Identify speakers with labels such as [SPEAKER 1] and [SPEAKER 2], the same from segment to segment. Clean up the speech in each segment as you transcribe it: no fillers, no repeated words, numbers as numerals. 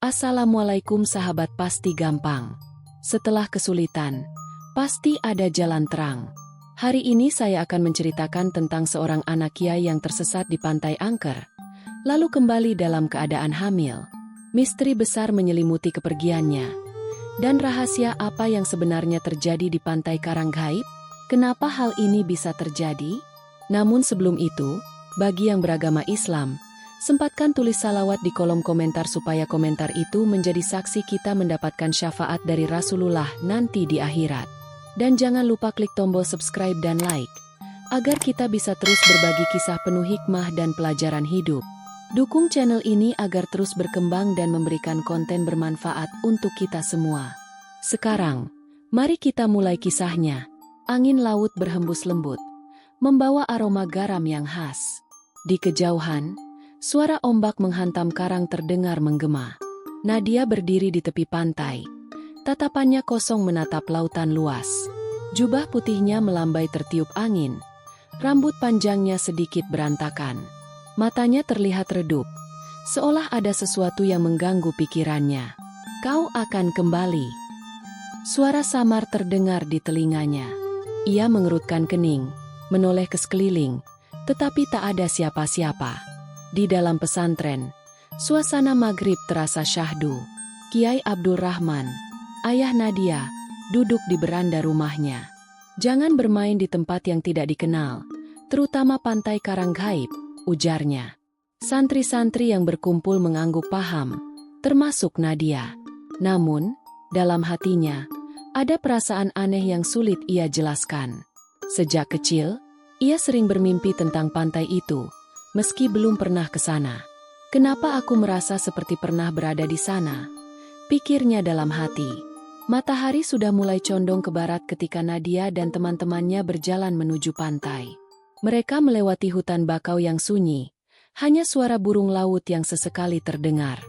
[SPEAKER 1] Assalamualaikum sahabat, pasti gampang. Setelah kesulitan, pasti ada jalan terang. Hari ini saya akan menceritakan tentang seorang anak kiai yang tersesat di Pantai Angker, lalu kembali dalam keadaan hamil. Misteri besar menyelimuti kepergiannya. Dan rahasia apa yang sebenarnya terjadi di Pantai Karanggaib? Kenapa hal ini bisa terjadi? Namun sebelum itu, bagi yang beragama Islam, sempatkan tulis salawat di kolom komentar supaya komentar itu menjadi saksi kita mendapatkan syafaat dari Rasulullah nanti di akhirat. Dan jangan lupa klik tombol subscribe dan like, agar kita bisa terus berbagi kisah penuh hikmah dan pelajaran hidup. Dukung channel ini agar terus berkembang dan memberikan konten bermanfaat untuk kita semua. Sekarang, mari kita mulai kisahnya. Angin laut berhembus lembut, membawa aroma garam yang khas. Di kejauhan, suara ombak menghantam karang terdengar menggema. Nadia berdiri di tepi pantai. Tatapannya kosong menatap lautan luas. Jubah putihnya melambai tertiup angin. Rambut panjangnya sedikit berantakan. Matanya terlihat redup, seolah ada sesuatu yang mengganggu pikirannya. "Kau akan kembali." Suara samar terdengar di telinganya. Ia mengerutkan kening, menoleh ke sekeliling, tetapi tak ada siapa-siapa. Di dalam pesantren, suasana maghrib terasa syahdu. Kiai Abdul Rahman, ayah Nadia, duduk di beranda rumahnya. "Jangan bermain di tempat yang tidak dikenal, terutama Pantai Karanggaib," ujarnya. Santri-santri yang berkumpul mengangguk paham, termasuk Nadia. Namun, dalam hatinya, ada perasaan aneh yang sulit ia jelaskan. Sejak kecil, ia sering bermimpi tentang pantai itu, meski belum pernah ke sana. "Kenapa aku merasa seperti pernah berada di sana?" pikirnya dalam hati. Matahari sudah mulai condong ke barat ketika Nadia dan teman-temannya berjalan menuju pantai. Mereka melewati hutan bakau yang sunyi, hanya suara burung laut yang sesekali terdengar.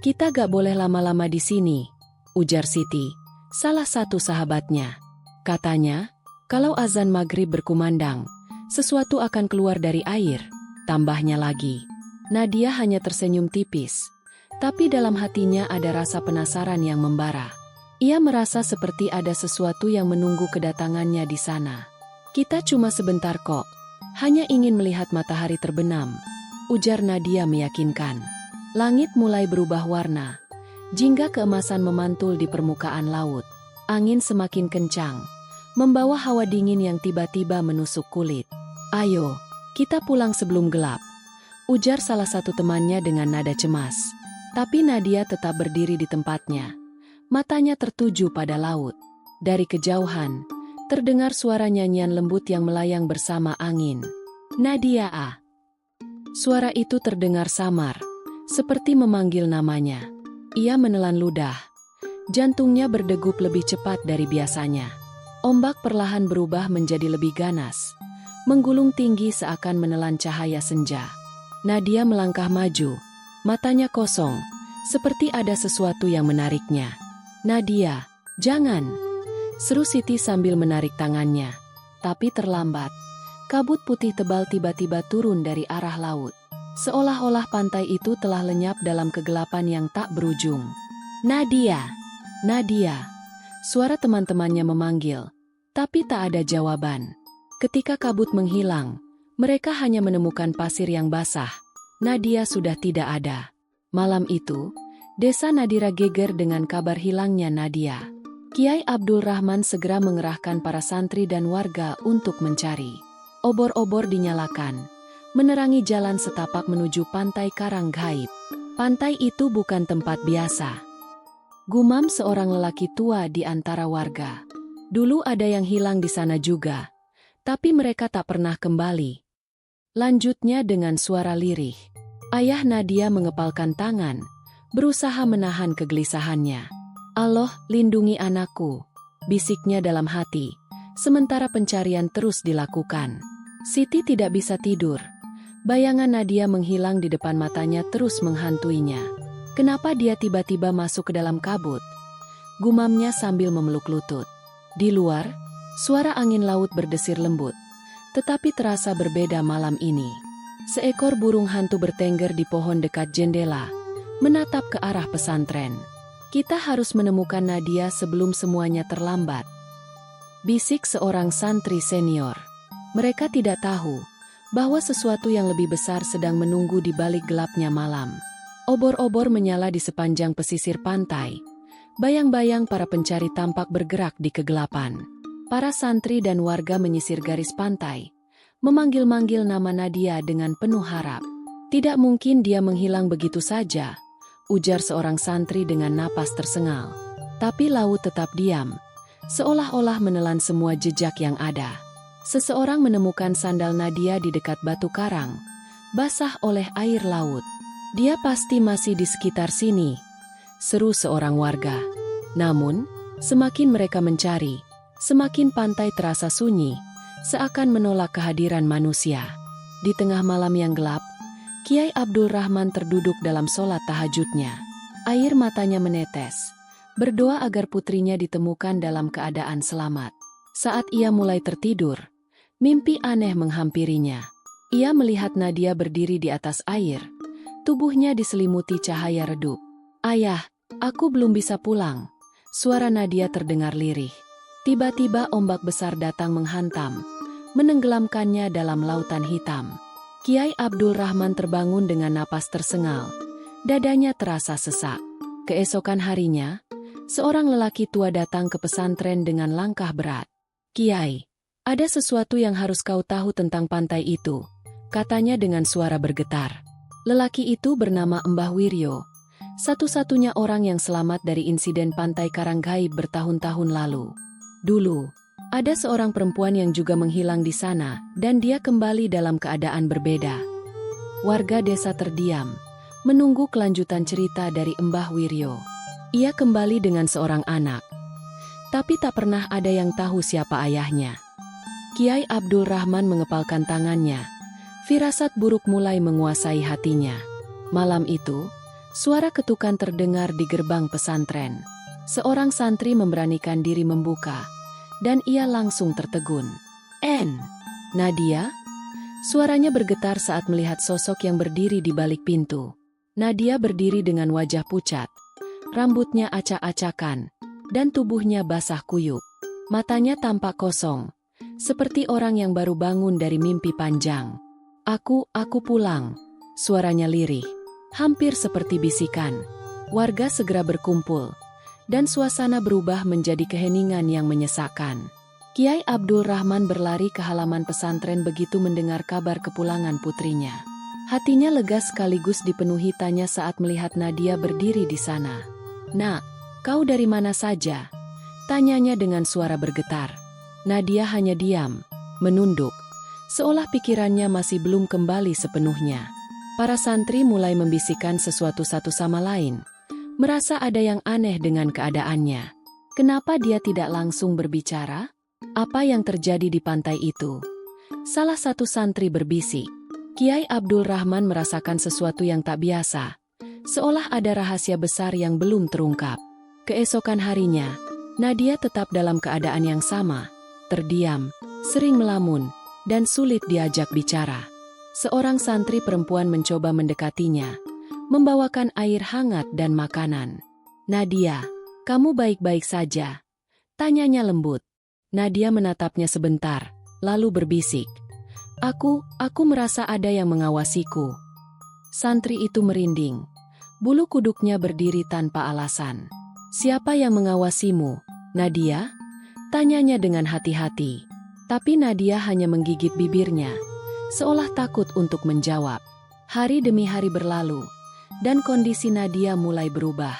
[SPEAKER 1] "Kita gak boleh lama-lama di sini," ujar Siti, salah satu sahabatnya. Katanya, kalau azan maghrib berkumandang, sesuatu akan keluar dari air. Tambahnya lagi, Nadia hanya tersenyum tipis, tapi dalam hatinya ada rasa penasaran yang membara. Ia merasa seperti ada sesuatu yang menunggu kedatangannya di sana. "Kita cuma sebentar kok, hanya ingin melihat matahari terbenam," ujar Nadia meyakinkan. Langit mulai berubah warna, jingga keemasan memantul di permukaan laut. Angin semakin kencang, membawa hawa dingin yang tiba-tiba menusuk kulit. "Ayo, kita pulang sebelum gelap," ujar salah satu temannya dengan nada cemas. Tapi Nadia tetap berdiri di tempatnya. Matanya tertuju pada laut. Dari kejauhan, terdengar suara nyanyian lembut yang melayang bersama angin. "Nadia ah." Suara itu terdengar samar, seperti memanggil namanya. Ia menelan ludah. Jantungnya berdegup lebih cepat dari biasanya. Ombak perlahan berubah menjadi lebih ganas, menggulung tinggi seakan menelan cahaya senja. Nadia melangkah maju, matanya kosong, seperti ada sesuatu yang menariknya. "Nadia, jangan!" seru Siti sambil menarik tangannya. Tapi terlambat. Kabut putih tebal tiba-tiba turun dari arah laut. Seolah-olah pantai itu telah lenyap dalam kegelapan yang tak berujung. "Nadia! Nadia!" Suara teman-temannya memanggil, tapi tak ada jawaban. Ketika kabut menghilang, mereka hanya menemukan pasir yang basah. Nadia sudah tidak ada. Malam itu, desa Nadira geger dengan kabar hilangnya Nadia. Kiai Abdul Rahman segera mengerahkan para santri dan warga untuk mencari. Obor-obor dinyalakan, menerangi jalan setapak menuju Pantai Karanggaib. Pantai itu bukan tempat biasa, gumam seorang lelaki tua di antara warga. "Dulu ada yang hilang di sana juga, tapi mereka tak pernah kembali," lanjutnya dengan suara lirih. Ayah Nadia mengepalkan tangan, berusaha menahan kegelisahannya. "Allah, lindungi anakku," bisiknya dalam hati, sementara pencarian terus dilakukan. Siti tidak bisa tidur. Bayangan Nadia menghilang di depan matanya terus menghantuinya. Kenapa dia tiba-tiba masuk ke dalam kabut? Gumamnya sambil memeluk lutut. Di luar, suara angin laut berdesir lembut, tetapi terasa berbeda malam ini. Seekor burung hantu bertengger di pohon dekat jendela, menatap ke arah pesantren. Kita harus menemukan Nadia sebelum semuanya terlambat, bisik seorang santri senior. Mereka tidak tahu bahwa sesuatu yang lebih besar sedang menunggu di balik gelapnya malam. Obor-obor menyala di sepanjang pesisir pantai. Bayang-bayang para pencari tampak bergerak di kegelapan. Para santri dan warga menyisir garis pantai, memanggil-manggil nama Nadia dengan penuh harap. Tidak mungkin dia menghilang begitu saja, ujar seorang santri dengan napas tersengal. Tapi laut tetap diam, seolah-olah menelan semua jejak yang ada. Seseorang menemukan sandal Nadia di dekat batu karang, basah oleh air laut. Dia pasti masih di sekitar sini, seru seorang warga. Namun, semakin mereka mencari, semakin pantai terasa sunyi, seakan menolak kehadiran manusia. Di tengah malam yang gelap, Kiai Abdul Rahman terduduk dalam sholat tahajudnya. Air matanya menetes, berdoa agar putrinya ditemukan dalam keadaan selamat. Saat ia mulai tertidur, mimpi aneh menghampirinya. Ia melihat Nadia berdiri di atas air, tubuhnya diselimuti cahaya redup. "Ayah, aku belum bisa pulang." Suara Nadia terdengar lirih. Tiba-tiba ombak besar datang menghantam, menenggelamkannya dalam lautan hitam. Kiai Abdul Rahman terbangun dengan napas tersengal. Dadanya terasa sesak. Keesokan harinya, seorang lelaki tua datang ke pesantren dengan langkah berat. "Kiai, ada sesuatu yang harus kau tahu tentang pantai itu," katanya dengan suara bergetar. Lelaki itu bernama Mbah Wiryo, satu-satunya orang yang selamat dari insiden pantai Karanggaib bertahun-tahun lalu. Dulu, ada seorang perempuan yang juga menghilang di sana, dan dia kembali dalam keadaan berbeda. Warga desa terdiam, menunggu kelanjutan cerita dari Mbah Wiryo. Ia kembali dengan seorang anak, tapi tak pernah ada yang tahu siapa ayahnya. Kiai Abdul Rahman mengepalkan tangannya. Firasat buruk mulai menguasai hatinya. Malam itu, suara ketukan terdengar di gerbang pesantren. Seorang santri memberanikan diri membuka, dan ia langsung tertegun. Nadia?" Suaranya bergetar saat melihat sosok yang berdiri di balik pintu. Nadia berdiri dengan wajah pucat, rambutnya acak-acakan, dan tubuhnya basah kuyup. Matanya tampak kosong, seperti orang yang baru bangun dari mimpi panjang. Aku pulang." Suaranya lirih, hampir seperti bisikan. Warga segera berkumpul, dan suasana berubah menjadi keheningan yang menyesakkan. Kiai Abdul Rahman berlari ke halaman pesantren begitu mendengar kabar kepulangan putrinya. Hatinya lega sekaligus dipenuhi tanya saat melihat Nadia berdiri di sana. "Nak, kau dari mana saja?" tanyanya dengan suara bergetar. Nadia hanya diam, menunduk, seolah pikirannya masih belum kembali sepenuhnya. Para santri mulai membisikkan sesuatu satu sama lain, merasa ada yang aneh dengan keadaannya. Kenapa dia tidak langsung berbicara? Apa yang terjadi di pantai itu? Salah satu santri berbisik. Kiai Abdul Rahman merasakan sesuatu yang tak biasa, seolah ada rahasia besar yang belum terungkap. Keesokan harinya, Nadia tetap dalam keadaan yang sama, terdiam, sering melamun, dan sulit diajak bicara. Seorang santri perempuan mencoba mendekatinya, membawakan air hangat dan makanan. "Nadia, kamu baik-baik saja?" tanyanya lembut. Nadia menatapnya sebentar, lalu berbisik. Aku merasa ada yang mengawasiku." Santri itu merinding. Bulu kuduknya berdiri tanpa alasan. "Siapa yang mengawasimu, Nadia?" tanyanya dengan hati-hati. Tapi Nadia hanya menggigit bibirnya, seolah takut untuk menjawab. Hari demi hari berlalu, dan kondisi Nadia mulai berubah.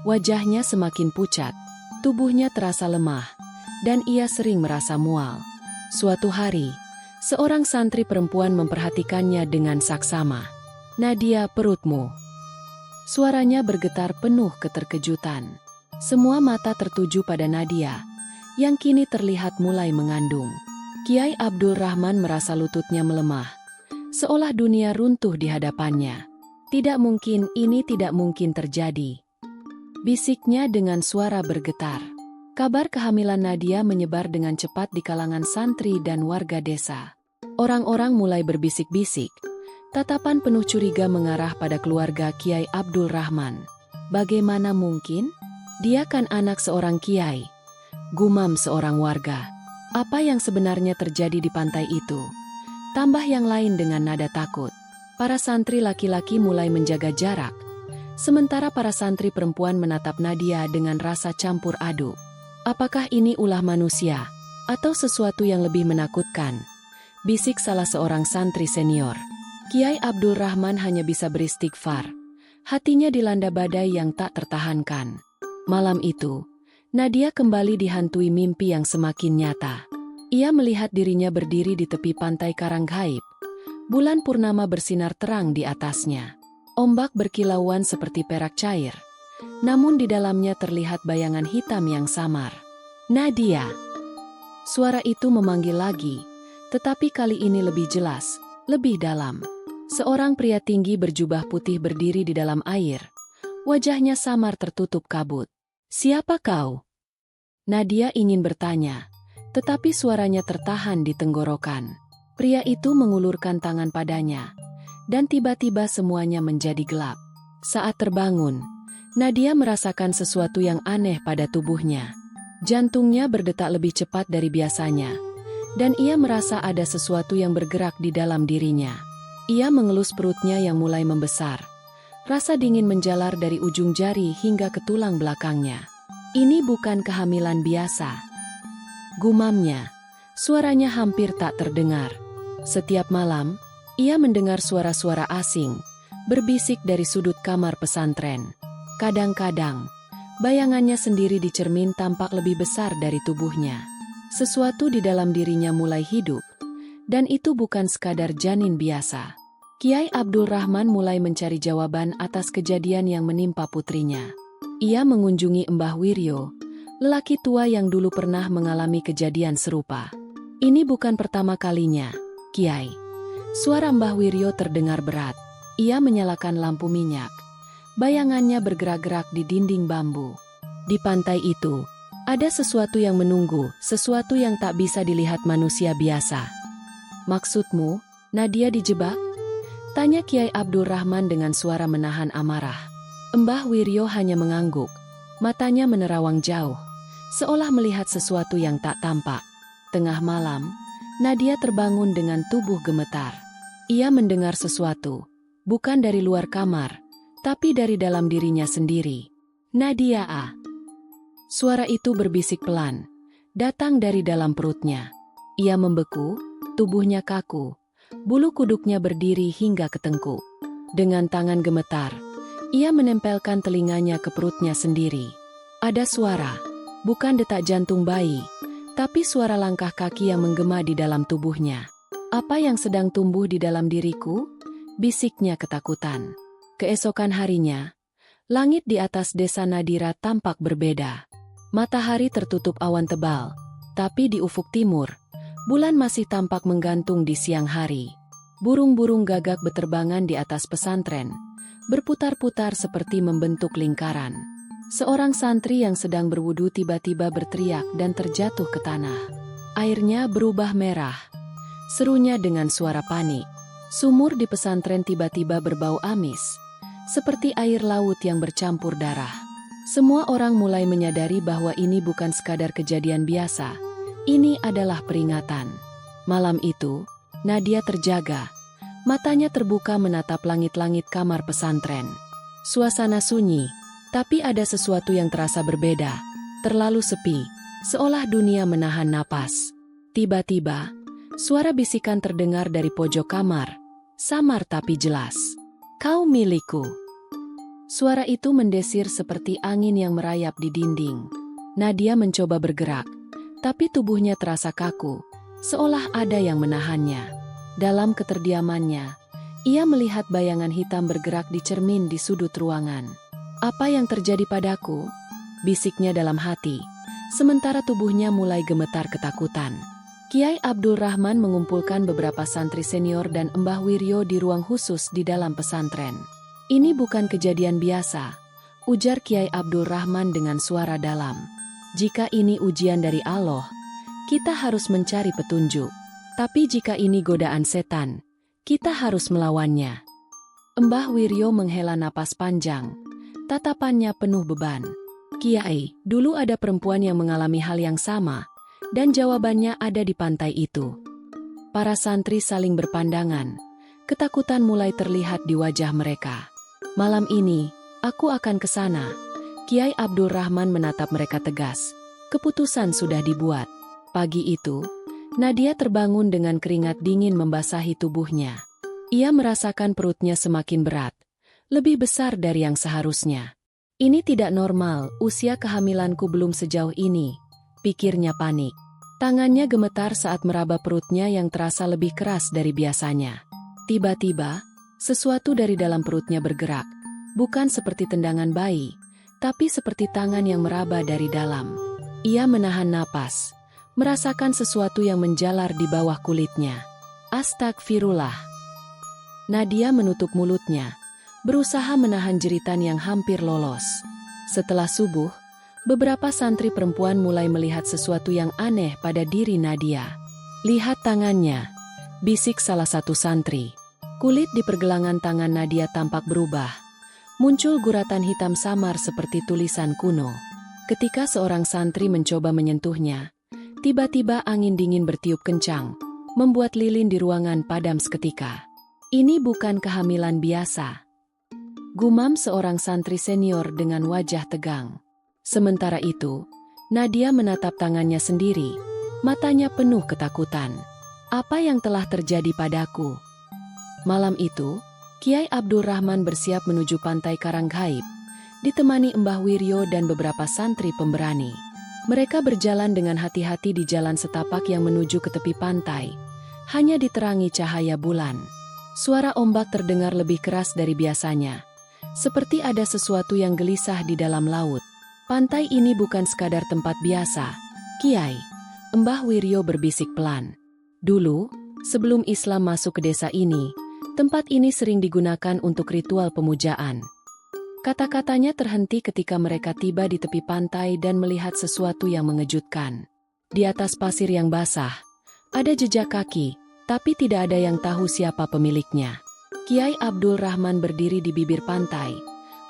[SPEAKER 1] Wajahnya semakin pucat, tubuhnya terasa lemah, dan ia sering merasa mual. Suatu hari, seorang santri perempuan memperhatikannya dengan saksama. "Nadia, perutmu." Suaranya bergetar penuh keterkejutan. Semua mata tertuju pada Nadia, yang kini terlihat mulai mengandung. Kiai Abdul Rahman merasa lututnya melemah, seolah dunia runtuh di hadapannya. "Tidak mungkin, ini tidak mungkin terjadi," bisiknya dengan suara bergetar. Kabar kehamilan Nadia menyebar dengan cepat di kalangan santri dan warga desa. Orang-orang mulai berbisik-bisik, Tatapan penuh curiga mengarah pada keluarga Kiai Abdul Rahman. Bagaimana mungkin? Dia kan anak seorang kiai. Gumam seorang warga. Apa yang sebenarnya terjadi di pantai itu? Tambah yang lain dengan nada takut. Para santri laki-laki mulai menjaga jarak. Sementara para santri perempuan menatap Nadia dengan rasa campur aduk. Apakah ini ulah manusia? Atau sesuatu yang lebih menakutkan? Bisik salah seorang santri senior. Kiai Abdul Rahman hanya bisa beristighfar. Hatinya dilanda badai yang tak tertahankan. Malam itu, Nadia kembali dihantui mimpi yang semakin nyata. Ia melihat dirinya berdiri di tepi pantai Karanghaib. Bulan purnama bersinar terang di atasnya. Ombak berkilauan seperti perak cair. Namun di dalamnya terlihat bayangan hitam yang samar. Nadia! Suara itu memanggil lagi, tetapi kali ini lebih jelas, lebih dalam. Seorang pria tinggi berjubah putih berdiri di dalam air. Wajahnya samar tertutup kabut. Siapa kau? Nadia ingin bertanya, tetapi suaranya tertahan di tenggorokan. Pria itu mengulurkan tangan padanya, dan tiba-tiba semuanya menjadi gelap. Saat terbangun, Nadia merasakan sesuatu yang aneh pada tubuhnya. Jantungnya berdetak lebih cepat dari biasanya, dan ia merasa ada sesuatu yang bergerak di dalam dirinya. Ia mengelus perutnya yang mulai membesar. Rasa dingin menjalar dari ujung jari hingga ke tulang belakangnya. Ini bukan kehamilan biasa. Gumamnya, suaranya hampir tak terdengar. Setiap malam, ia mendengar suara-suara asing, berbisik dari sudut kamar pesantren. Kadang-kadang, bayangannya sendiri di cermin tampak lebih besar dari tubuhnya. Sesuatu di dalam dirinya mulai hidup. Dan itu bukan sekadar janin biasa. Kiai Abdul Rahman mulai mencari jawaban atas kejadian yang menimpa putrinya. Ia mengunjungi Mbah Wiryo, lelaki tua yang dulu pernah mengalami kejadian serupa. Ini bukan pertama kalinya, Kiai. Suara Mbah Wiryo terdengar berat. Ia menyalakan lampu minyak. Bayangannya bergerak-gerak di dinding bambu. Di pantai itu, ada sesuatu yang menunggu, sesuatu yang tak bisa dilihat manusia biasa. Maksudmu, Nadia dijebak? Tanya Kiai Abdul Rahman dengan suara menahan amarah. Mbah Wiryo hanya mengangguk. Matanya menerawang jauh, seolah melihat sesuatu yang tak tampak. Tengah malam, Nadia terbangun dengan tubuh gemetar. Ia mendengar sesuatu, bukan dari luar kamar, tapi dari dalam dirinya sendiri. Nadia ah! Suara itu berbisik pelan, datang dari dalam perutnya. Ia membeku, tubuhnya kaku, bulu kuduknya berdiri hingga ke tengkuk. Dengan tangan gemetar, ia menempelkan telinganya ke perutnya sendiri. Ada suara, bukan detak jantung bayi, tapi suara langkah kaki yang menggema di dalam tubuhnya. Apa yang sedang tumbuh di dalam diriku? Bisiknya ketakutan. Keesokan harinya, langit di atas desa Nadira tampak berbeda. Matahari tertutup awan tebal, tapi di ufuk timur, bulan masih tampak menggantung di siang hari. Burung-burung gagak beterbangan di atas pesantren, berputar-putar seperti membentuk lingkaran. Seorang santri yang sedang berwudu tiba-tiba berteriak dan terjatuh ke tanah. Airnya berubah merah. Serunya dengan suara panik. Sumur di pesantren tiba-tiba berbau amis, seperti air laut yang bercampur darah. Semua orang mulai menyadari bahwa ini bukan sekadar kejadian biasa. Ini adalah peringatan. Malam itu, Nadia terjaga. Matanya terbuka menatap langit-langit kamar pesantren. Suasana sunyi, tapi ada sesuatu yang terasa berbeda. Terlalu sepi, seolah dunia menahan napas. Tiba-tiba, suara bisikan terdengar dari pojok kamar. Samar tapi jelas. Kau milikku. Suara itu mendesir seperti angin yang merayap di dinding. Nadia mencoba bergerak, tapi tubuhnya terasa kaku, seolah ada yang menahannya. Dalam keterdiamannya, ia melihat bayangan hitam bergerak di cermin di sudut ruangan. Apa yang terjadi padaku? Bisiknya dalam hati, sementara tubuhnya mulai gemetar ketakutan. Kiai Abdul Rahman mengumpulkan beberapa santri senior dan Mbah Wiryo di ruang khusus di dalam pesantren. Ini bukan kejadian biasa, ujar Kiai Abdul Rahman dengan suara dalam. Jika ini ujian dari Allah, kita harus mencari petunjuk. Tapi jika ini godaan setan, Kita harus melawannya. Mbah Wiryo menghela napas panjang. Tatapannya penuh beban. Kiai, dulu ada perempuan yang mengalami hal yang sama, dan jawabannya ada di pantai itu. Para santri saling berpandangan. Ketakutan mulai terlihat di wajah mereka. Malam ini, aku akan ke sana. Kiai Abdul Rahman menatap mereka tegas. Keputusan sudah dibuat. Pagi itu, Nadia terbangun dengan keringat dingin membasahi tubuhnya. Ia merasakan perutnya semakin berat, lebih besar dari yang seharusnya. Ini tidak normal, usia kehamilanku belum sejauh ini, pikirnya panik. Tangannya gemetar saat meraba perutnya yang terasa lebih keras dari biasanya. Tiba-tiba, sesuatu dari dalam perutnya bergerak, bukan seperti tendangan bayi, tapi seperti tangan yang meraba dari dalam. Ia menahan napas, merasakan sesuatu yang menjalar di bawah kulitnya. Astagfirullah. Nadia menutup mulutnya, berusaha menahan jeritan yang hampir lolos. Setelah subuh, beberapa santri perempuan mulai melihat sesuatu yang aneh pada diri Nadia. "Lihat tangannya," bisik salah satu santri. Kulit di pergelangan tangan Nadia tampak berubah. Muncul guratan hitam samar seperti tulisan kuno. Ketika seorang santri mencoba menyentuhnya, tiba-tiba angin dingin bertiup kencang, membuat lilin di ruangan padam seketika. "Ini bukan kehamilan biasa," gumam seorang santri senior dengan wajah tegang. Sementara itu, Nadia menatap tangannya sendiri, matanya penuh ketakutan. "Apa yang telah terjadi padaku?" Malam itu, Kiai Abdul Rahman bersiap menuju pantai Karanggaib, ditemani Mbah Wiryo dan beberapa santri pemberani. Mereka berjalan dengan hati-hati di jalan setapak yang menuju ke tepi pantai, hanya diterangi cahaya bulan. Suara ombak terdengar lebih keras dari biasanya, seperti ada sesuatu yang gelisah di dalam laut. "Pantai ini bukan sekadar tempat biasa, Kiai," Mbah Wiryo berbisik pelan. "Dulu, sebelum Islam masuk ke desa ini, tempat ini sering digunakan untuk ritual pemujaan." Kata-katanya terhenti ketika mereka tiba di tepi pantai dan melihat sesuatu yang mengejutkan. Di atas pasir yang basah, ada jejak kaki, tapi tidak ada yang tahu siapa pemiliknya. Kiai Abdul Rahman berdiri di bibir pantai,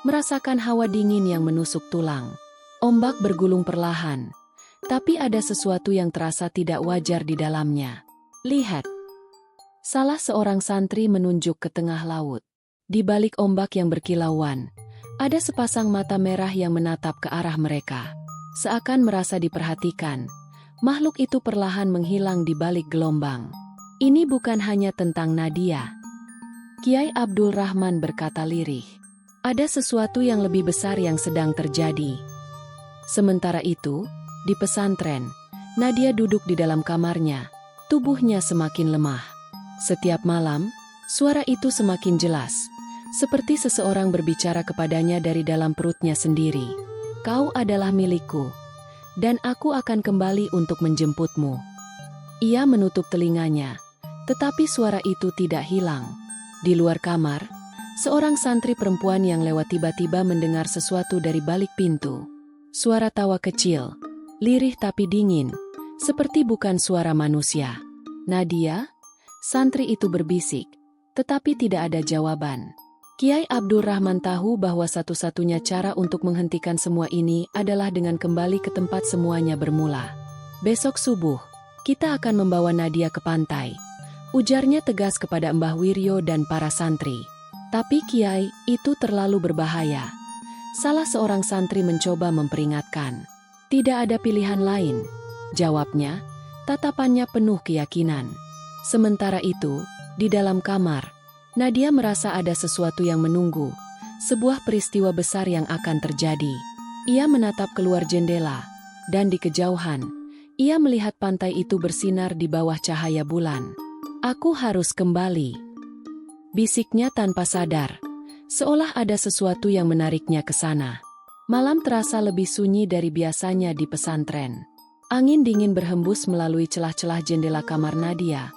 [SPEAKER 1] merasakan hawa dingin yang menusuk tulang. Ombak bergulung perlahan, tapi ada sesuatu yang terasa tidak wajar di dalamnya. "Lihat!" Salah seorang santri menunjuk ke tengah laut. Di balik ombak yang berkilauan, ada sepasang mata merah yang menatap ke arah mereka. Seakan merasa diperhatikan, makhluk itu perlahan menghilang di balik gelombang. "Ini bukan hanya tentang Nadia," Kiai Abdul Rahman berkata lirih. "Ada sesuatu yang lebih besar yang sedang terjadi." Sementara itu, di pesantren, Nadia duduk di dalam kamarnya, tubuhnya semakin lemah. Setiap malam, suara itu semakin jelas, seperti seseorang berbicara kepadanya dari dalam perutnya sendiri. "Kau adalah milikku, dan aku akan kembali untuk menjemputmu." Ia menutup telinganya, tetapi suara itu tidak hilang. Di luar kamar, seorang santri perempuan yang lewat tiba-tiba mendengar sesuatu dari balik pintu. Suara tawa kecil, lirih tapi dingin, seperti bukan suara manusia. "Nadia?" Santri itu berbisik, tetapi tidak ada jawaban. Kiai Abdul Rahman tahu bahwa satu-satunya cara untuk menghentikan semua ini adalah dengan kembali ke tempat semuanya bermula. "Besok subuh, kita akan membawa Nadia ke pantai," ujarnya tegas kepada Mbah Wiryo dan para santri. "Tapi Kiai, itu terlalu berbahaya." Salah seorang santri mencoba memperingatkan. "Tidak ada pilihan lain," jawabnya, tatapannya penuh keyakinan. Sementara itu, di dalam kamar, Nadia merasa ada sesuatu yang menunggu, sebuah peristiwa besar yang akan terjadi. Ia menatap keluar jendela, dan di kejauhan, ia melihat pantai itu bersinar di bawah cahaya bulan. "Aku harus kembali," bisiknya tanpa sadar, seolah ada sesuatu yang menariknya ke sana. Malam terasa lebih sunyi dari biasanya di pesantren. Angin dingin berhembus melalui celah-celah jendela kamar Nadia,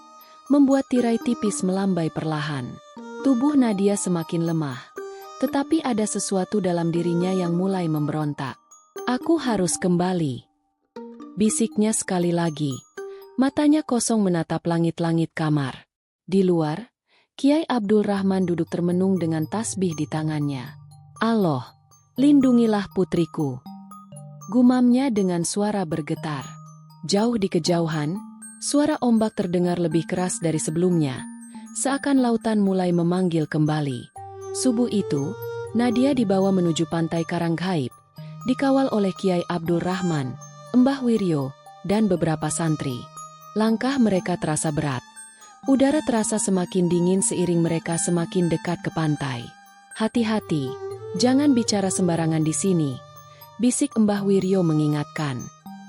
[SPEAKER 1] membuat tirai tipis melambai perlahan. Tubuh Nadia semakin lemah, tetapi ada sesuatu dalam dirinya yang mulai memberontak. "Aku harus kembali," bisiknya sekali lagi. Matanya kosong menatap langit-langit kamar. Di luar, Kiai Abdul Rahman duduk termenung dengan tasbih di tangannya. Allah, lindungilah putriku. Gumamnya dengan suara bergetar. Jauh di kejauhan, suara ombak terdengar lebih keras dari sebelumnya. Seakan lautan mulai memanggil kembali. Subuh itu, Nadia dibawa menuju pantai Karanggaib, dikawal oleh Kiai Abdul Rahman, Mbah Wiryo, dan beberapa santri. Langkah mereka terasa berat. Udara terasa semakin dingin seiring mereka semakin dekat ke pantai. Hati-hati, jangan bicara sembarangan di sini, bisik Mbah Wiryo mengingatkan.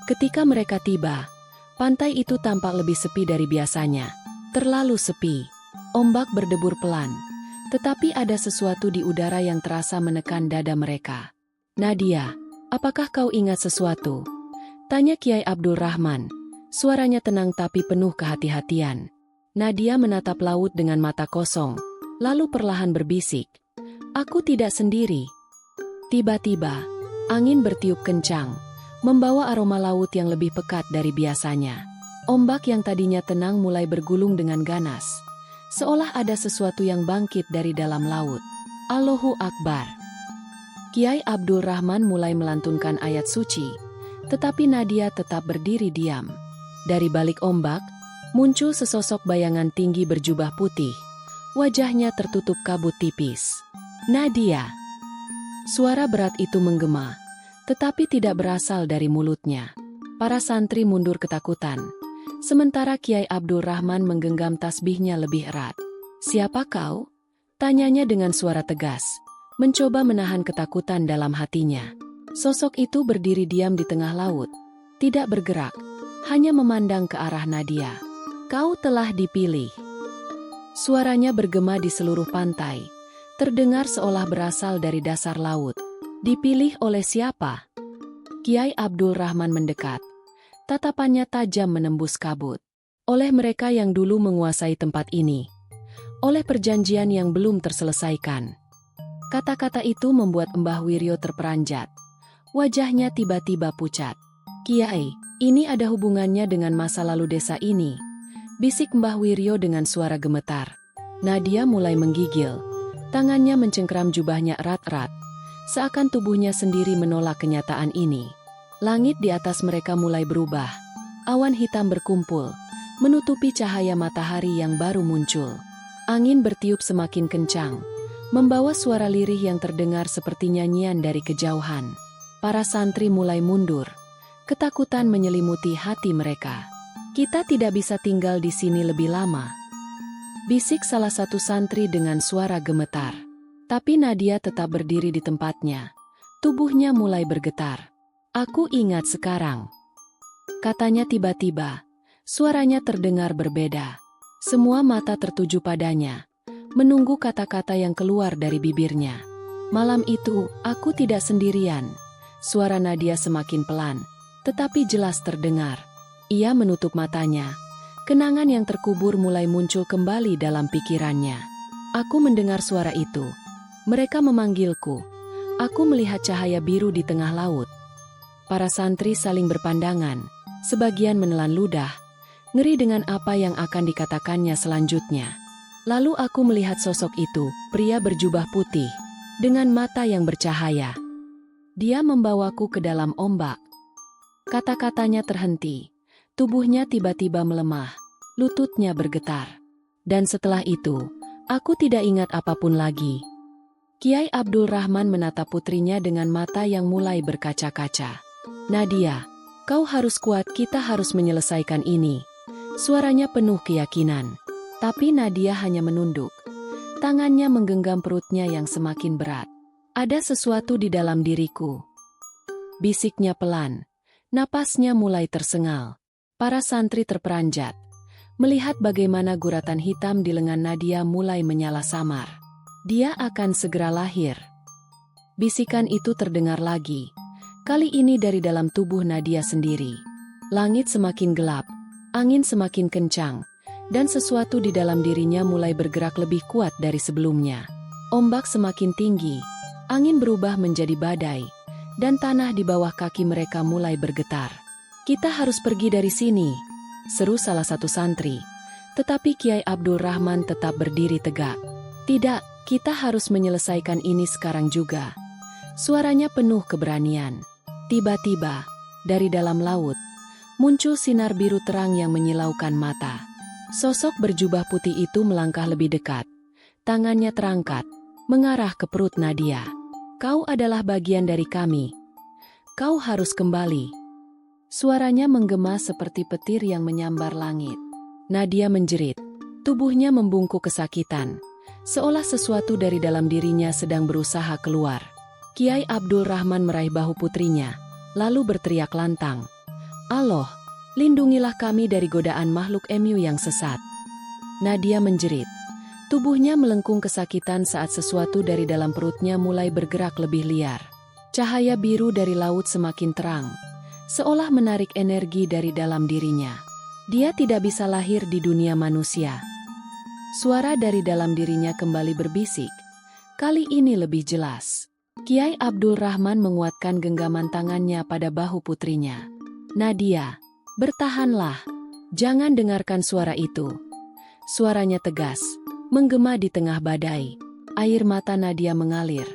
[SPEAKER 1] Ketika mereka tiba, pantai itu tampak lebih sepi dari biasanya. Terlalu sepi. Ombak berdebur pelan. Tetapi ada sesuatu di udara yang terasa menekan dada mereka. Nadia, apakah kau ingat sesuatu? Tanya Kiai Abdul Rahman. Suaranya tenang tapi penuh kehati-hatian. Nadia menatap laut dengan mata kosong, lalu perlahan berbisik. Aku tidak sendiri. Tiba-tiba, angin bertiup kencang, membawa aroma laut yang lebih pekat dari biasanya. Ombak yang tadinya tenang mulai bergulung dengan ganas. Seolah ada sesuatu yang bangkit dari dalam laut. Allahu Akbar. Kiai Abdul Rahman mulai melantunkan ayat suci, tetapi Nadia tetap berdiri diam. Dari balik ombak, muncul sesosok bayangan tinggi berjubah putih. Wajahnya tertutup kabut tipis. Nadia. Suara berat itu menggema, tetapi tidak berasal dari mulutnya. Para santri mundur ketakutan. Sementara Kiai Abdul Rahman menggenggam tasbihnya lebih erat. Siapa kau? Tanyanya dengan suara tegas, mencoba menahan ketakutan dalam hatinya. Sosok itu berdiri diam di tengah laut, tidak bergerak, hanya memandang ke arah Nadia. Kau telah dipilih. Suaranya bergema di seluruh pantai, terdengar seolah berasal dari dasar laut. Dipilih oleh siapa? Kiai Abdul Rahman mendekat. Tatapannya tajam menembus kabut. Oleh mereka yang dulu menguasai tempat ini. Oleh perjanjian yang belum terselesaikan. Kata-kata itu membuat Mbah Wiryo terperanjat. Wajahnya tiba-tiba pucat. Kiai, ini ada hubungannya dengan masa lalu desa ini. Bisik Mbah Wiryo dengan suara gemetar. Nadia mulai menggigil. Tangannya mencengkram jubahnya erat-erat. Seakan tubuhnya sendiri menolak kenyataan ini. Langit di atas mereka mulai berubah. Awan hitam berkumpul, menutupi cahaya matahari yang baru muncul. Angin bertiup semakin kencang, membawa suara lirih yang terdengar seperti nyanyian dari kejauhan. Para santri mulai mundur. Ketakutan menyelimuti hati mereka. Kita tidak bisa tinggal di sini lebih lama. Bisik salah satu santri dengan suara gemetar. Tapi Nadia tetap berdiri di tempatnya. Tubuhnya mulai bergetar. Aku ingat sekarang. Katanya tiba-tiba. Suaranya terdengar berbeda. Semua mata tertuju padanya, menunggu kata-kata yang keluar dari bibirnya. Malam itu, aku tidak sendirian. Suara Nadia semakin pelan, tetapi jelas terdengar. Ia menutup matanya. Kenangan yang terkubur mulai muncul kembali dalam pikirannya. Aku mendengar suara itu. Mereka memanggilku. Aku melihat cahaya biru di tengah laut. Para santri saling berpandangan, sebagian menelan ludah, ngeri dengan apa yang akan dikatakannya selanjutnya. Lalu aku melihat sosok itu, pria berjubah putih, dengan mata yang bercahaya. Dia membawaku ke dalam ombak. Kata-katanya terhenti, tubuhnya tiba-tiba melemah, lututnya bergetar. Dan setelah itu, aku tidak ingat apapun lagi. Kiai Abdul Rahman menatap putrinya dengan mata yang mulai berkaca-kaca. Nadia, kau harus kuat, kita harus menyelesaikan ini. Suaranya penuh keyakinan. Tapi Nadia hanya menunduk. Tangannya menggenggam perutnya yang semakin berat. Ada sesuatu di dalam diriku. Bisiknya pelan. Napasnya mulai tersengal. Para santri terperanjat. Melihat bagaimana guratan hitam di lengan Nadia mulai menyala samar. Dia akan segera lahir. Bisikan itu terdengar lagi. Kali ini dari dalam tubuh Nadia sendiri. Langit semakin gelap, angin semakin kencang, dan sesuatu di dalam dirinya mulai bergerak lebih kuat dari sebelumnya. Ombak semakin tinggi, angin berubah menjadi badai, dan tanah di bawah kaki mereka mulai bergetar. Kita harus pergi dari sini, seru salah satu santri. Tetapi Kiai Abdul Rahman tetap berdiri tegak. Tidak, kita harus menyelesaikan ini sekarang juga. Suaranya penuh keberanian. Tiba-tiba, dari dalam laut, muncul sinar biru terang yang menyilaukan mata. Sosok berjubah putih itu melangkah lebih dekat. Tangannya terangkat, mengarah ke perut Nadia. Kau adalah bagian dari kami. Kau harus kembali. Suaranya menggema seperti petir yang menyambar langit. Nadia menjerit. Tubuhnya membungkuk kesakitan. Seolah sesuatu dari dalam dirinya sedang berusaha keluar. Kiai Abdul Rahman meraih bahu putrinya, lalu berteriak lantang. Allah, lindungilah kami dari godaan makhluk MU yang sesat. Nadia menjerit. Tubuhnya melengkung kesakitan saat sesuatu dari dalam perutnya mulai bergerak lebih liar. Cahaya biru dari laut semakin terang, seolah menarik energi dari dalam dirinya. Dia tidak bisa lahir di dunia manusia. Suara dari dalam dirinya kembali berbisik. Kali ini lebih jelas. Kiai Abdul Rahman menguatkan genggaman tangannya pada bahu putrinya. Nadia, bertahanlah. Jangan dengarkan suara itu. Suaranya tegas, menggema di tengah badai. Air mata Nadia mengalir.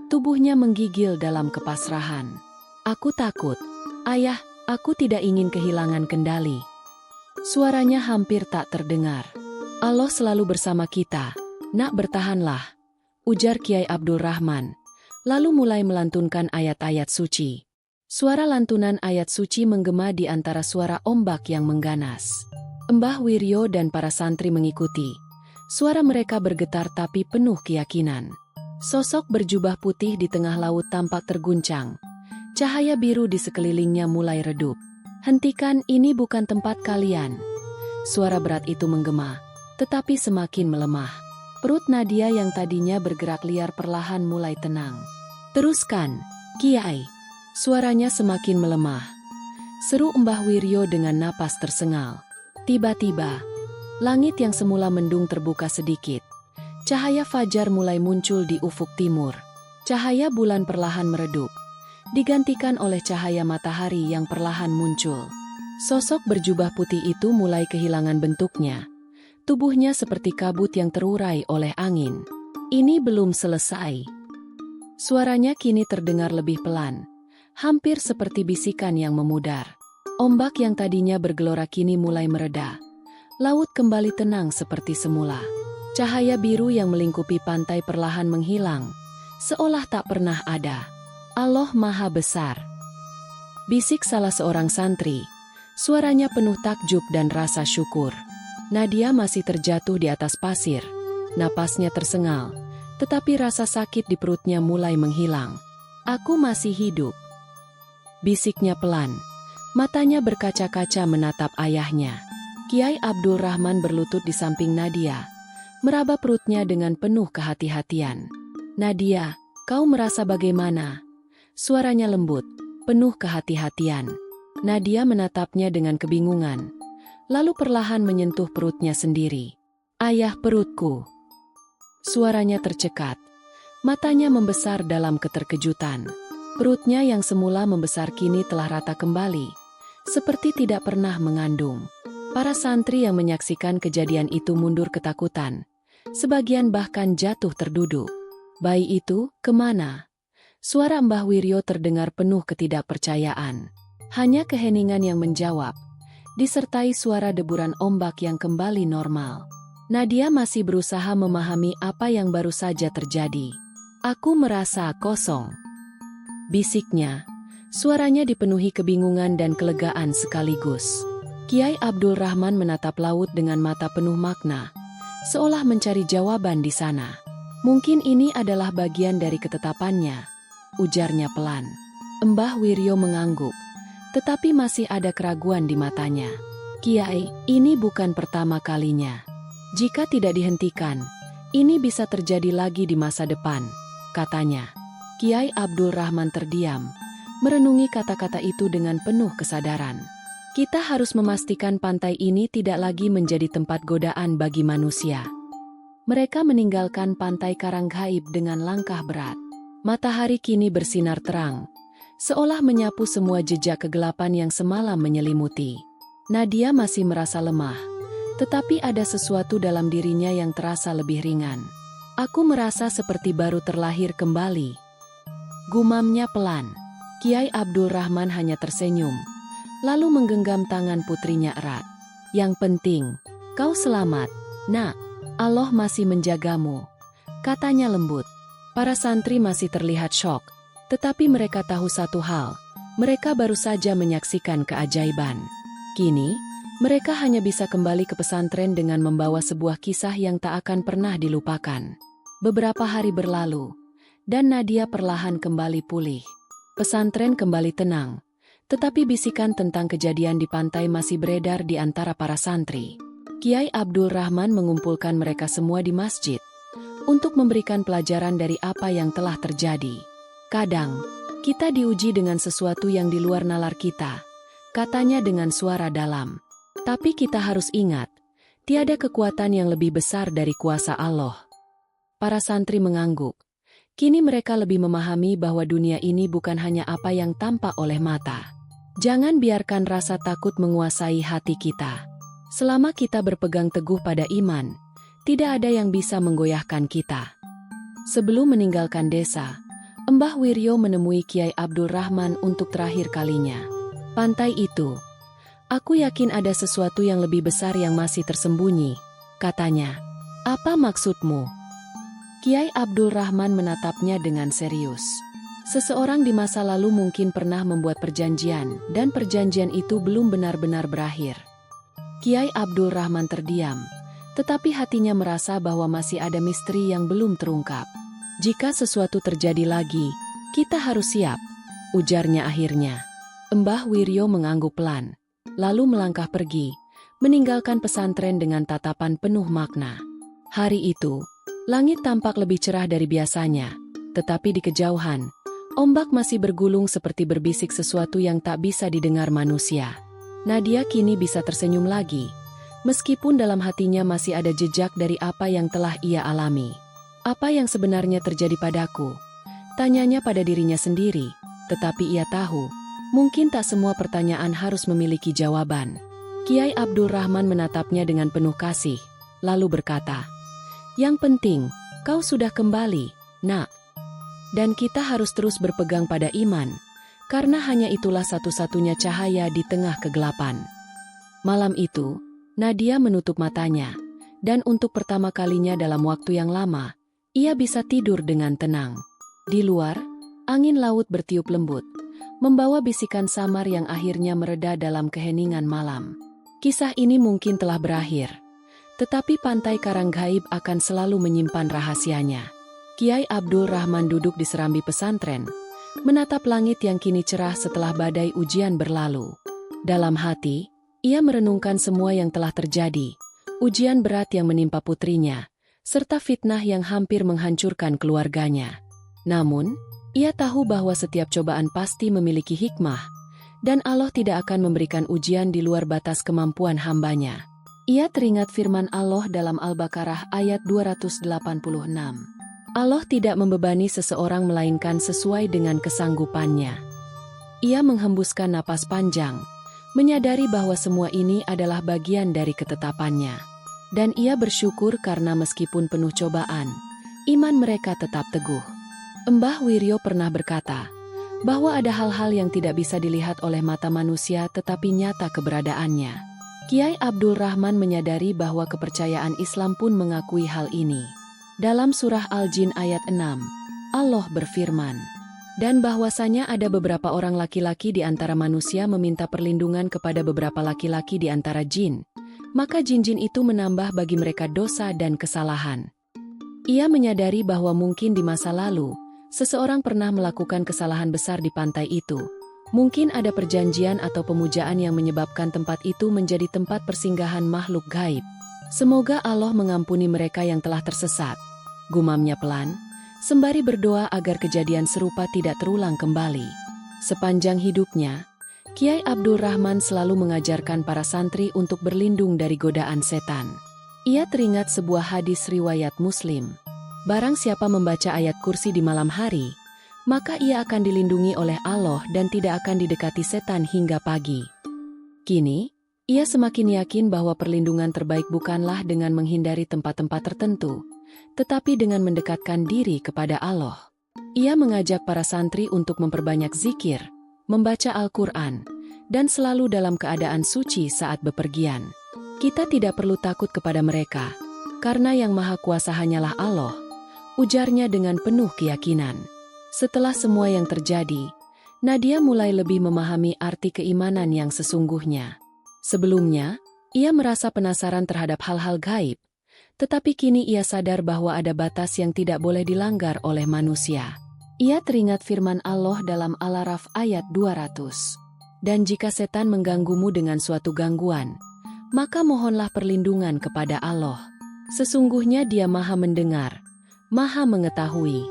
[SPEAKER 1] Tubuhnya menggigil dalam kepasrahan. Aku takut. Ayah, aku tidak ingin kehilangan kendali. Suaranya hampir tak terdengar. Allah selalu bersama kita. Nak, bertahanlah, ujar Kiai Abdul Rahman, lalu mulai melantunkan ayat-ayat suci. Suara lantunan ayat suci menggema di antara suara ombak yang mengganas. Mbah Wiryo dan para santri mengikuti. Suara mereka bergetar tapi penuh keyakinan. Sosok berjubah putih di tengah laut tampak terguncang. Cahaya biru di sekelilingnya mulai redup. Hentikan, ini bukan tempat kalian. Suara berat itu menggema, tetapi semakin melemah. Perut Nadia yang tadinya bergerak liar perlahan mulai tenang. Teruskan, Kiai. Suaranya semakin melemah. Seru Mbah Wiryo dengan napas tersengal. Tiba-tiba, langit yang semula mendung terbuka sedikit. Cahaya fajar mulai muncul di ufuk timur. Cahaya bulan perlahan meredup, digantikan oleh cahaya matahari yang perlahan muncul. Sosok berjubah putih itu mulai kehilangan bentuknya. Tubuhnya seperti kabut yang terurai oleh angin. Ini belum selesai. Suaranya kini terdengar lebih pelan, hampir seperti bisikan yang memudar. Ombak yang tadinya bergelora kini mulai mereda. Laut kembali tenang seperti semula. Cahaya biru yang melingkupi pantai perlahan menghilang, seolah tak pernah ada. Allah Maha Besar, bisik salah seorang santri. Suaranya penuh takjub dan rasa syukur. Nadia masih terjatuh di atas pasir. Napasnya tersengal, tetapi rasa sakit di perutnya mulai menghilang. Aku masih hidup, bisiknya pelan. Matanya berkaca-kaca menatap ayahnya. Kiai Abdul Rahman berlutut di samping Nadia, meraba perutnya dengan penuh kehati-hatian. Nadia, kau merasa bagaimana? Suaranya lembut, penuh kehati-hatian. Nadia menatapnya dengan kebingungan, lalu perlahan menyentuh perutnya sendiri. Ayah, perutku. Suaranya tercekat. Matanya membesar dalam keterkejutan. Perutnya yang semula membesar kini telah rata kembali, seperti tidak pernah mengandung. Para santri yang menyaksikan kejadian itu mundur ketakutan. Sebagian bahkan jatuh terduduk. Bayi itu, kemana? Suara Mbah Wiryo terdengar penuh ketidakpercayaan. Hanya keheningan yang menjawab, disertai suara deburan ombak yang kembali normal. Nadia masih berusaha memahami apa yang baru saja terjadi. Aku merasa kosong, bisiknya. Suaranya dipenuhi kebingungan dan kelegaan sekaligus. Kiai Abdul Rahman menatap laut dengan mata penuh makna, seolah mencari jawaban di sana. Mungkin ini adalah bagian dari ketetapannya, ujarnya pelan. Mbah Wiryo mengangguk, tetapi masih ada keraguan di matanya. Kiai, ini bukan pertama kalinya. Jika tidak dihentikan, ini bisa terjadi lagi di masa depan, katanya. Kiai Abdul Rahman terdiam, merenungi kata-kata itu dengan penuh kesadaran. Kita harus memastikan pantai ini tidak lagi menjadi tempat godaan bagi manusia. Mereka meninggalkan pantai Karanggaib dengan langkah berat. Matahari kini bersinar terang, seolah menyapu semua jejak kegelapan yang semalam menyelimuti. Nadia masih merasa lemah, Tetapi ada sesuatu dalam dirinya yang terasa lebih ringan. Aku merasa seperti baru terlahir kembali. Gumamnya pelan. Kiai Abdul Rahman hanya tersenyum, lalu menggenggam tangan putrinya erat. Yang penting, kau selamat, nak. Allah masih menjagamu, katanya lembut. Para santri masih terlihat syok, tetapi mereka tahu satu hal, mereka baru saja menyaksikan keajaiban. Kini, mereka hanya bisa kembali ke pesantren dengan membawa sebuah kisah yang tak akan pernah dilupakan. Beberapa hari berlalu, dan Nadia perlahan kembali pulih. Pesantren kembali tenang, tetapi bisikan tentang kejadian di pantai masih beredar di antara para santri. Kiai Abdul Rahman mengumpulkan mereka semua di masjid untuk memberikan pelajaran dari apa yang telah terjadi. Kadang, kita diuji dengan sesuatu yang di luar nalar kita, katanya dengan suara dalam. Tapi kita harus ingat, tiada kekuatan yang lebih besar dari kuasa Allah. Para santri mengangguk. Kini mereka lebih memahami bahwa dunia ini bukan hanya apa yang tampak oleh mata. Jangan biarkan rasa takut menguasai hati kita. Selama kita berpegang teguh pada iman, tidak ada yang bisa menggoyahkan kita. Sebelum meninggalkan desa, Mbah Wiryo menemui Kiai Abdul Rahman untuk terakhir kalinya. Pantai itu, aku yakin ada sesuatu yang lebih besar yang masih tersembunyi, katanya. Apa maksudmu? Kiai Abdul Rahman menatapnya dengan serius. Seseorang di masa lalu mungkin pernah membuat perjanjian, dan perjanjian itu belum benar-benar berakhir. Kiai Abdul Rahman terdiam, tetapi hatinya merasa bahwa masih ada misteri yang belum terungkap. Jika sesuatu terjadi lagi, kita harus siap, ujarnya akhirnya. Mbah Wiryo mengangguk pelan, lalu melangkah pergi, meninggalkan pesantren dengan tatapan penuh makna. Hari itu, langit tampak lebih cerah dari biasanya, tetapi di kejauhan, ombak masih bergulung seperti berbisik sesuatu yang tak bisa didengar manusia. Nadia kini bisa tersenyum lagi, meskipun dalam hatinya masih ada jejak dari apa yang telah ia alami. Apa yang sebenarnya terjadi padaku? Tanyanya pada dirinya sendiri, tetapi ia tahu, mungkin tak semua pertanyaan harus memiliki jawaban. Kiai Abdul Rahman menatapnya dengan penuh kasih, lalu berkata, "Yang penting, kau sudah kembali, nak. Dan kita harus terus berpegang pada iman, karena hanya itulah satu-satunya cahaya di tengah kegelapan." Malam itu, Nadia menutup matanya, dan untuk pertama kalinya dalam waktu yang lama, ia bisa tidur dengan tenang. Di luar, angin laut bertiup lembut, membawa bisikan samar yang akhirnya mereda dalam keheningan malam. Kisah ini mungkin telah berakhir, tetapi pantai Karanggaib akan selalu menyimpan rahasianya. Kiai Abdul Rahman duduk di serambi pesantren, menatap langit yang kini cerah setelah badai ujian berlalu. Dalam hati, ia merenungkan semua yang telah terjadi, ujian berat yang menimpa putrinya, serta fitnah yang hampir menghancurkan keluarganya. Namun, ia tahu bahwa setiap cobaan pasti memiliki hikmah, dan Allah tidak akan memberikan ujian di luar batas kemampuan hambanya. Ia teringat firman Allah dalam Al-Baqarah ayat 286. Allah tidak membebani seseorang melainkan sesuai dengan kesanggupannya. Ia menghembuskan napas panjang, menyadari bahwa semua ini adalah bagian dari ketetapannya. Dan ia bersyukur karena meskipun penuh cobaan, iman mereka tetap teguh. Mbah Wiryo pernah berkata, bahwa ada hal-hal yang tidak bisa dilihat oleh mata manusia tetapi nyata keberadaannya. Kiai Abdul Rahman menyadari bahwa kepercayaan Islam pun mengakui hal ini. Dalam surah Al-Jin ayat 6, Allah berfirman, dan bahwasanya ada beberapa orang laki-laki di antara manusia meminta perlindungan kepada beberapa laki-laki di antara jin, maka jin-jin itu menambah bagi mereka dosa dan kesalahan. Ia menyadari bahwa mungkin di masa lalu, seseorang pernah melakukan kesalahan besar di pantai itu. Mungkin ada perjanjian atau pemujaan yang menyebabkan tempat itu menjadi tempat persinggahan makhluk gaib. Semoga Allah mengampuni mereka yang telah tersesat, gumamnya pelan, sembari berdoa agar kejadian serupa tidak terulang kembali. Sepanjang hidupnya, Kiai Abdul Rahman selalu mengajarkan para santri untuk berlindung dari godaan setan. Ia teringat sebuah hadis riwayat Muslim. Barang siapa membaca ayat kursi di malam hari, maka ia akan dilindungi oleh Allah dan tidak akan didekati setan hingga pagi. Kini, Ia semakin yakin bahwa perlindungan terbaik bukanlah dengan menghindari tempat-tempat tertentu, tetapi dengan mendekatkan diri kepada Allah. Ia mengajak para santri untuk memperbanyak zikir, membaca Al-Quran, dan selalu dalam keadaan suci saat bepergian. Kita tidak perlu takut kepada mereka, karena yang Maha Kuasa hanyalah Allah, ujarnya dengan penuh keyakinan. Setelah semua yang terjadi, Nadia mulai lebih memahami arti keimanan yang sesungguhnya. Sebelumnya, ia merasa penasaran terhadap hal-hal gaib, tetapi kini ia sadar bahwa ada batas yang tidak boleh dilanggar oleh manusia. Ia teringat firman Allah dalam Al-A'raf ayat 200. Dan jika setan mengganggumu dengan suatu gangguan, maka mohonlah perlindungan kepada Allah. Sesungguhnya Dia Maha Mendengar, Maha Mengetahui.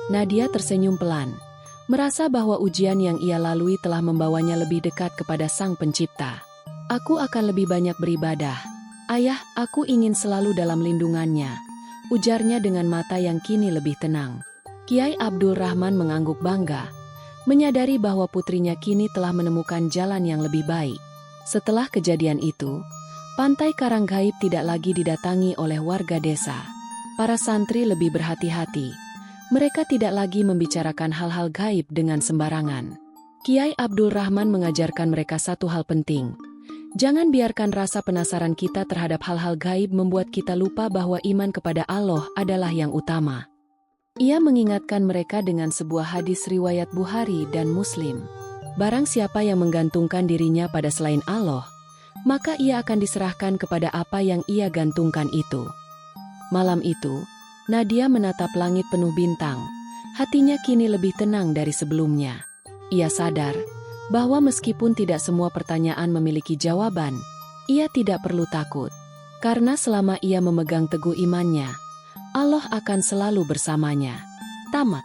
[SPEAKER 1] Nadia tersenyum pelan, merasa bahwa ujian yang ia lalui telah membawanya lebih dekat kepada Sang Pencipta. Aku akan lebih banyak beribadah. Ayah, aku ingin selalu dalam lindungannya, ujarnya dengan mata yang kini lebih tenang. Kiai Abdul Rahman mengangguk bangga, menyadari bahwa putrinya kini telah menemukan jalan yang lebih baik. Setelah kejadian itu, pantai Karanggaib tidak lagi didatangi oleh warga desa. Para santri lebih berhati-hati. Mereka tidak lagi membicarakan hal-hal gaib dengan sembarangan. Kiai Abdul Rahman mengajarkan mereka satu hal penting. Jangan biarkan rasa penasaran kita terhadap hal-hal gaib membuat kita lupa bahwa iman kepada Allah adalah yang utama. Ia mengingatkan mereka dengan sebuah hadis riwayat Bukhari dan Muslim. Barang siapa yang menggantungkan dirinya pada selain Allah, maka ia akan diserahkan kepada apa yang ia gantungkan itu. Malam itu, Nadia menatap langit penuh bintang. Hatinya kini lebih tenang dari sebelumnya. Ia sadar bahwa meskipun tidak semua pertanyaan memiliki jawaban, ia tidak perlu takut. Karena selama ia memegang teguh imannya, Allah akan selalu bersamanya. Tamat.